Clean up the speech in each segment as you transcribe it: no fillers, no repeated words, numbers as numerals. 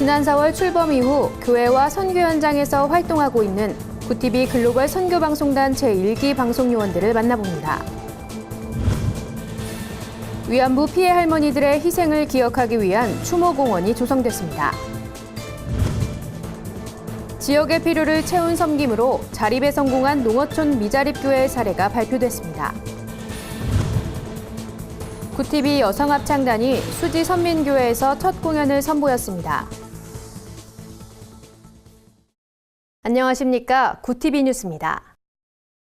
지난 4월 출범 이후 교회와 선교 현장에서 활동하고 있는 구티비 글로벌 선교방송단 제1기 방송 요원들을 만나봅니다. 위안부 피해 할머니들의 희생을 기억하기 위한 추모공원이 조성됐습니다. 지역의 필요를 채운 섬김으로 자립에 성공한 농어촌 미자립교회의 사례가 발표됐습니다. 구티비 여성합창단이 수지 선민교회에서 첫 공연을 선보였습니다. 안녕하십니까. 구티비 뉴스입니다.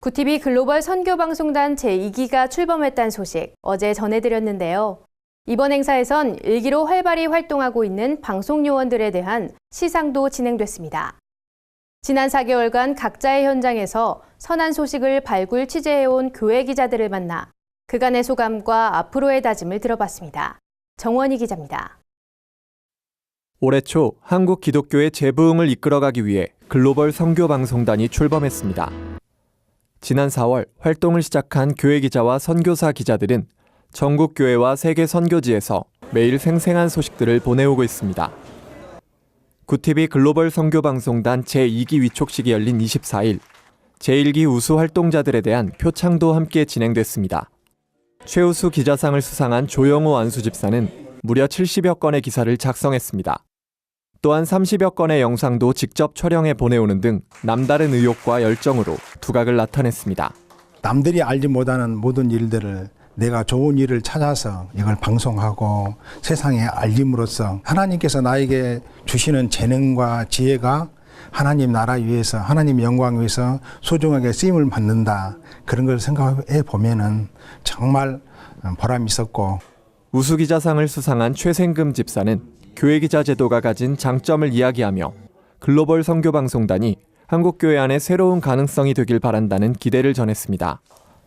구티비 글로벌 선교방송단 제2기가 출범했다는 소식 어제 전해드렸는데요. 이번 행사에선 일기로 활발히 활동하고 있는 방송 요원들에 대한 시상도 진행됐습니다. 지난 4개월간 각자의 현장에서 선한 소식을 발굴 취재해온 교회 기자들을 만나 그간의 소감과 앞으로의 다짐을 들어봤습니다. 정원희 기자입니다. 올해 초 한국 기독교의 재부흥을 이끌어가기 위해 글로벌 선교방송단이 출범했습니다. 지난 4월 활동을 시작한 교회 기자와 선교사 기자들은 전국 교회와 세계 선교지에서 매일 생생한 소식들을 보내오고 있습니다. 구티비 글로벌 선교방송단 제2기 위촉식이 열린 24일, 제1기 우수 활동자들에 대한 표창도 함께 진행됐습니다. 최우수 기자상을 수상한 조영호 안수집사는 무려 70여 건의 기사를 작성했습니다. 또한 30여 건의 영상도 직접 촬영해 보내오는 등 남다른 의욕과 열정으로 두각을 나타냈습니다. 남들이 알지 못하는 모든 일들을 내가 좋은 일을 찾아서 이걸 방송하고 세상에 알림으로써 하나님께서 나에게 주시는 재능과 지혜가 하나님 나라 위해서, 하나님 영광 위해서 소중하게 쓰임을 받는다. 그런 걸 생각해 보면은 정말 보람이 있었고. 우수기자상을 수상한 최생금 집사는 교회 기자 제도가 가진 장점을 이야기하며 글로벌 선교방송단이 한국교회 안에 새로운 가능성이 되길 바란다는 기대를 전했습니다.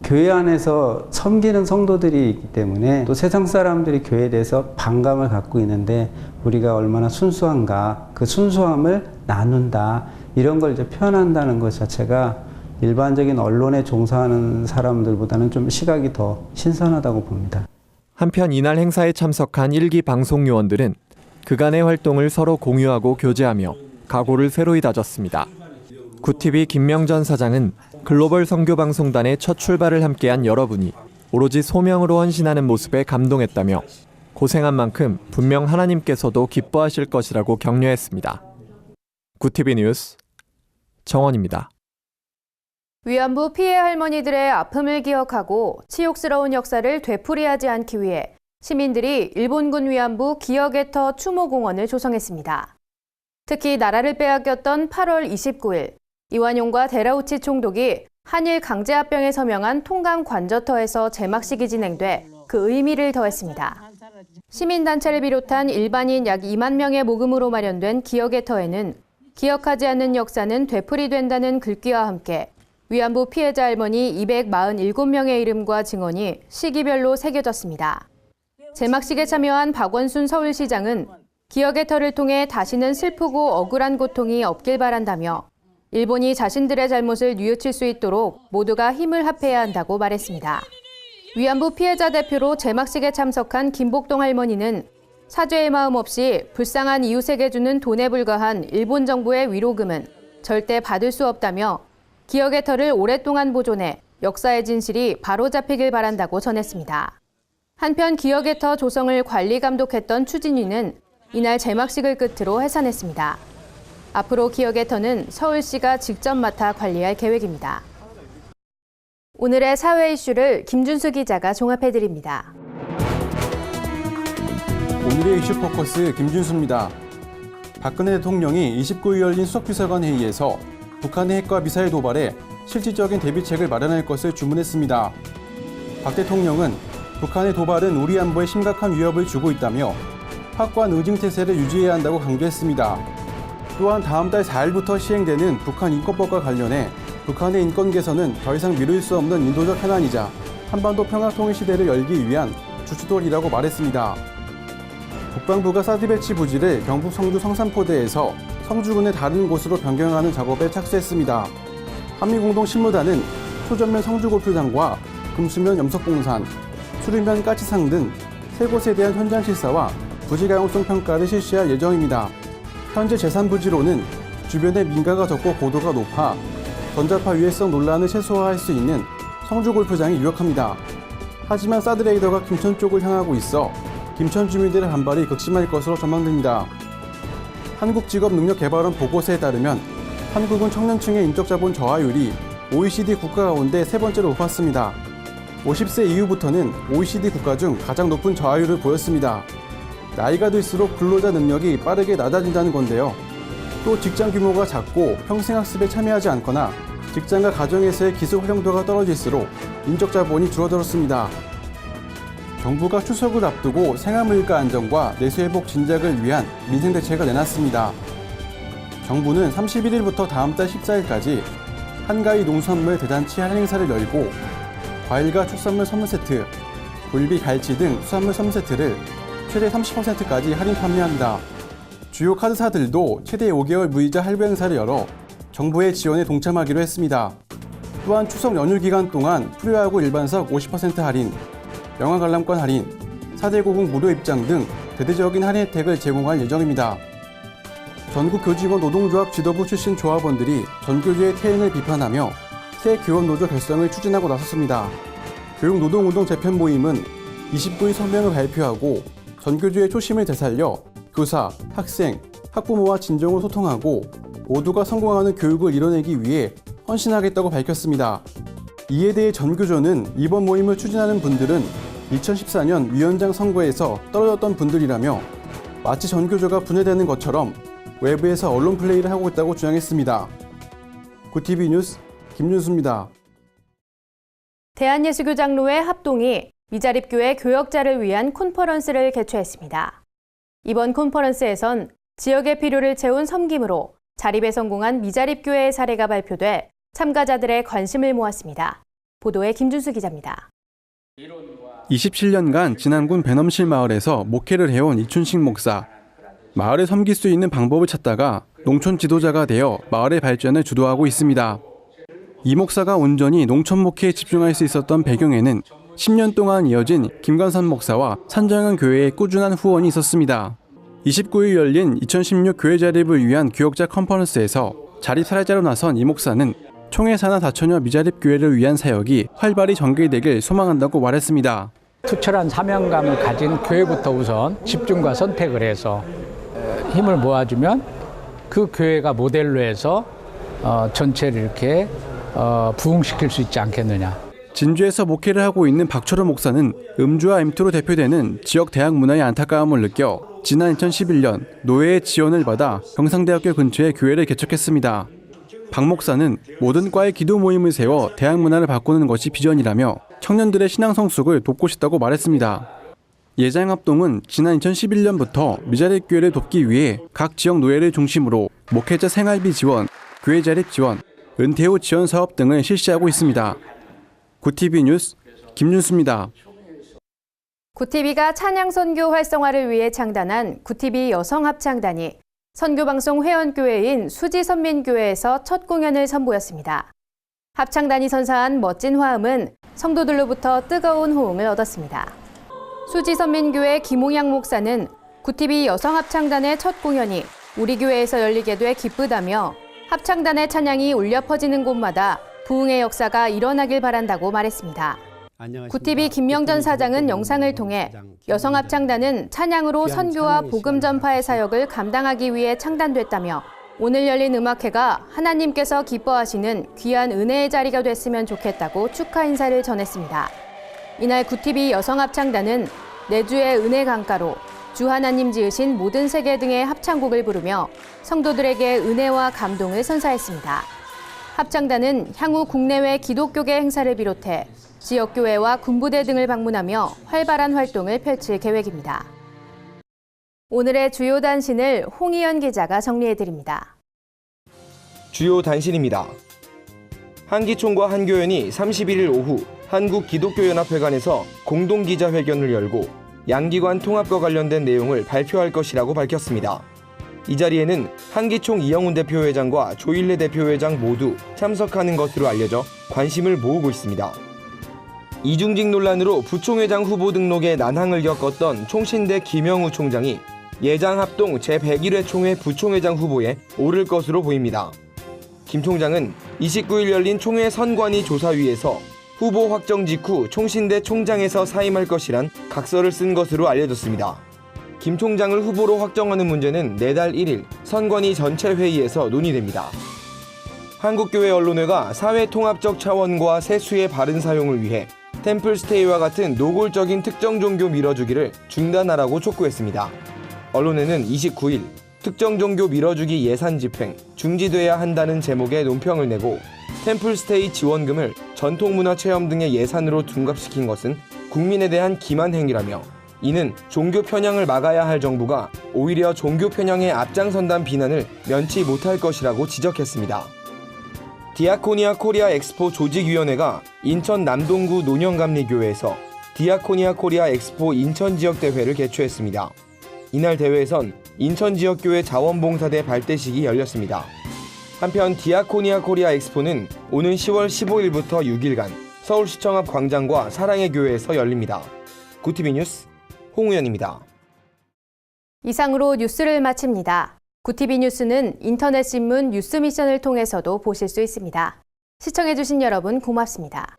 교회 안에서 섬기는 성도들이 있기 때문에 또 세상 사람들이 교회에 대해서 반감을 갖고 있는데 우리가 얼마나 순수한가, 그 순수함을 나눈다, 이런 걸 이제 표현한다는 것 자체가 일반적인 언론에 종사하는 사람들보다는 좀 시각이 더 신선하다고 봅니다. 한편 이날 행사에 참석한 1기 방송 요원들은 그간의 활동을 서로 공유하고 교제하며 각오를 새로이 다졌습니다. 구티비 김명전 사장은 글로벌 선교방송단의 첫 출발을 함께한 여러분이 오로지 소명으로 헌신하는 모습에 감동했다며 고생한 만큼 분명 하나님께서도 기뻐하실 것이라고 격려했습니다. 구티비 뉴스 정원입니다. 위안부 피해 할머니들의 아픔을 기억하고 치욕스러운 역사를 되풀이하지 않기 위해 시민들이 일본군 위안부 기억의 터 추모공원을 조성했습니다. 특히 나라를 빼앗겼던 8월 29일 이완용과 데라우치 총독이 한일 강제합병에 서명한 통감 관저터에서 제막식이 진행돼 그 의미를 더했습니다. 시민단체를 비롯한 일반인 약 2만 명의 모금으로 마련된 기억의 터에는 기억하지 않는 역사는 되풀이된다는 글귀와 함께 위안부 피해자 할머니 247명의 이름과 증언이 시기별로 새겨졌습니다. 제막식에 참여한 박원순 서울시장은 기억의 터를 통해 다시는 슬프고 억울한 고통이 없길 바란다며 일본이 자신들의 잘못을 뉘우칠 수 있도록 모두가 힘을 합해야 한다고 말했습니다. 위안부 피해자 대표로 제막식에 참석한 김복동 할머니는 사죄의 마음 없이 불쌍한 이웃에게 주는 돈에 불과한 일본 정부의 위로금은 절대 받을 수 없다며 기억의 터를 오랫동안 보존해 역사의 진실이 바로잡히길 바란다고 전했습니다. 한편 기억의 터 조성을 관리 감독했던 추진위는 이날 제막식을 끝으로 해산했습니다. 앞으로 기억의 터는 서울시가 직접 맡아 관리할 계획입니다. 오늘의 사회 이슈를 김준수 기자가 종합해드립니다. 오늘의 이슈 포커스 김준수입니다. 박근혜 대통령이 29일 열린 수석비서관 회의에서 북한의 핵과 미사일 도발에 실질적인 대비책을 마련할 것을 주문했습니다. 박 대통령은 북한의 도발은 우리 안보에 심각한 위협을 주고 있다며 확고한 의증태세를 유지해야 한다고 강조했습니다. 또한 다음 달 4일부터 시행되는 북한 인권법과 관련해 북한의 인권 개선은 더 이상 미룰 수 없는 인도적 현안이자 한반도 평화통일 시대를 열기 위한 주춧돌이라고 말했습니다. 국방부가 사드 배치 부지를 경북 성주 성산포대에서 성주군의 다른 곳으로 변경하는 작업에 착수했습니다. 한미공동실무단은 소전면 성주고표장과 금수면 염석봉산, 수리면 까치상 등 세 곳에 대한 현장 실사와 부지 가용성 평가를 실시할 예정입니다. 현재 재산부지로는 주변에 민가가 적고 고도가 높아 전자파 위해성 논란을 최소화할 수 있는 성주골프장이 유력합니다. 하지만 사드레이더가 김천 쪽을 향하고 있어 김천 주민들의 반발이 극심할 것으로 전망됩니다. 한국직업능력개발원 보고서에 따르면 한국은 청년층의 인적자본 저하율이 OECD 국가 가운데 세 번째로 높았습니다. 50세 이후부터는 OECD 국가 중 가장 높은 저하율을 보였습니다. 나이가 들수록 근로자 능력이 빠르게 낮아진다는 건데요. 또 직장 규모가 작고 평생학습에 참여하지 않거나 직장과 가정에서의 기술 활용도가 떨어질수록 인적자본이 줄어들었습니다. 정부가 추석을 앞두고 생활물가 안정과 내수회복 진작을 위한 민생대책을 내놨습니다. 정부는 31일부터 다음 달 14일까지 한가위 농수산물 대잔치 할인 행사를 열고 과일과 축산물 선물 세트, 굴비, 갈치 등 수산물 선물 세트를 최대 30%까지 할인 판매합니다. 주요 카드사들도 최대 5개월 무이자 할부 행사를 열어 정부의 지원에 동참하기로 했습니다. 또한 추석 연휴 기간 동안 프리야구 일반석 50% 할인, 영화 관람권 할인, 4대 고궁 무료 입장 등 대대적인 할인 혜택을 제공할 예정입니다. 전국 교직원 노동조합 지도부 출신 조합원들이 전교조의 퇴행을 비판하며 새 교원노조 결성을 추진하고 나섰습니다. 교육노동운동 재편 모임은 29일 성명을 발표하고 전교조의 초심을 되살려 교사, 학생, 학부모와 진정으로 소통하고 모두가 성공하는 교육을 이뤄내기 위해 헌신하겠다고 밝혔습니다. 이에 대해 전교조는 이번 모임을 추진하는 분들은 2014년 위원장 선거에서 떨어졌던 분들이라며 마치 전교조가 분해되는 것처럼 외부에서 언론 플레이를 하고 있다고 주장했습니다. 구TV 뉴스 김윤수입니다. 대한예수교 장로회 합동이 미자립교회 교역자를 위한 콘퍼런스를 개최했습니다. 이번 콘퍼런스에선 지역의 필요를 채운 섬김으로 자립에 성공한 미자립교회의 사례가 발표돼 참가자들의 관심을 모았습니다. 보도에 김준수 기자입니다. 27년간 진안군 배넘실 마을에서 목회를 해온 이춘식 목사. 마을을 섬길 수 있는 방법을 찾다가 농촌 지도자가 되어 마을의 발전을 주도하고 있습니다. 이 목사가 온전히 농촌 목회에 집중할 수 있었던 배경에는 10년 동안 이어진 김관선 목사와 산정현 교회의 꾸준한 후원이 있었습니다. 29일 열린 2016 교회 자립을 위한 교역자 컨퍼런스에서 자립 사례자로 나선 이 목사는 총회 산하 4천여 미자립 교회를 위한 사역이 활발히 전개되길 소망한다고 말했습니다. 투철한 사명감을 가진 교회부터 우선 집중과 선택을 해서 힘을 모아주면 그 교회가 모델로 해서 전체를 이렇게 부흥시킬 수 있지 않겠느냐. 진주에서 목회를 하고 있는 박철호 목사는 음주와 엠투로 대표되는 지역 대학 문화의 안타까움을 느껴 지난 2011년 노회의 지원을 받아 경상대학교 근처에 교회를 개척했습니다. 박 목사는 모든 과의 기도 모임을 세워 대학 문화를 바꾸는 것이 비전이라며 청년들의 신앙 성숙을 돕고 싶다고 말했습니다. 예장합동은 지난 2011년부터 미자립 교회를 돕기 위해 각 지역 노회를 중심으로 목회자 생활비 지원, 교회 자립 지원, 은퇴 후 지원 사업 등을 실시하고 있습니다. 구TV 뉴스 김윤수입니다. 구TV가 찬양 선교 활성화를 위해 창단한 구TV 여성합창단이 선교방송 회원교회인 수지선민교회에서 첫 공연을 선보였습니다. 합창단이 선사한 멋진 화음은 성도들로부터 뜨거운 호응을 얻었습니다. 수지선민교회 김홍양 목사는 구TV 여성합창단의 첫 공연이 우리 교회에서 열리게 돼 기쁘다며 합창단의 찬양이 울려 퍼지는 곳마다 부흥의 역사가 일어나길 바란다고 말했습니다. 구TV 김명전 사장은 영상을 통해 여성합창단은 찬양으로 선교와 복음 전파의 사역을 감당하기 위해 창단됐다며 오늘 열린 음악회가 하나님께서 기뻐하시는 귀한 은혜의 자리가 됐으면 좋겠다고 축하 인사를 전했습니다. 이날 구TV 여성합창단은 내주의 은혜 강가로 주 하나님 지으신 모든 세계 등의 합창곡을 부르며 성도들에게 은혜와 감동을 선사했습니다. 합창단은 향후 국내외 기독교계 행사를 비롯해 지역교회와 군부대 등을 방문하며 활발한 활동을 펼칠 계획입니다. 오늘의 주요 단신을 홍희연 기자가 정리해드립니다. 주요 단신입니다. 한기총과 한교연이 31일 오후 한국기독교연합회관에서 공동기자회견을 열고 양기관 통합과 관련된 내용을 발표할 것이라고 밝혔습니다. 이 자리에는 한기총 이영훈 대표회장과 조일래 대표회장 모두 참석하는 것으로 알려져 관심을 모으고 있습니다. 이중직 논란으로 부총회장 후보 등록에 난항을 겪었던 총신대 김영우 총장이 예장 합동 제101회 총회 부총회장 후보에 오를 것으로 보입니다. 김 총장은 29일 열린 총회 선관위 조사위에서 후보 확정 직후 총신대 총장에서 사임할 것이란 각서를 쓴 것으로 알려졌습니다. 김 총장을 후보로 확정하는 문제는 내달 1일 선관위 전체 회의에서 논의됩니다. 한국교회 언론회가 사회통합적 차원과 세수의 바른 사용을 위해 템플스테이와 같은 노골적인 특정 종교 밀어주기를 중단하라고 촉구했습니다. 언론회는 29일 특정 종교 밀어주기 예산 집행 중지돼야 한다는 제목의 논평을 내고 템플스테이 지원금을 전통문화체험 등의 예산으로 둔갑시킨 것은 국민에 대한 기만 행위라며 이는 종교 편향을 막아야 할 정부가 오히려 종교 편향에 앞장선다는 비난을 면치 못할 것이라고 지적했습니다. 디아코니아 코리아 엑스포 조직위원회가 인천 남동구 논현감리교회에서 디아코니아 코리아 엑스포 인천지역대회를 개최했습니다. 이날 대회에선 인천지역교회 자원봉사대 발대식이 열렸습니다. 한편 디아코니아 코리아 엑스포는 오는 10월 15일부터 6일간 서울시청 앞 광장과 사랑의 교회에서 열립니다. 구티비 뉴스 홍우연입니다. 이상으로 뉴스를 마칩니다. 구티비 뉴스는 인터넷 신문 뉴스 미션을 통해서도 보실 수 있습니다. 시청해주신 여러분 고맙습니다.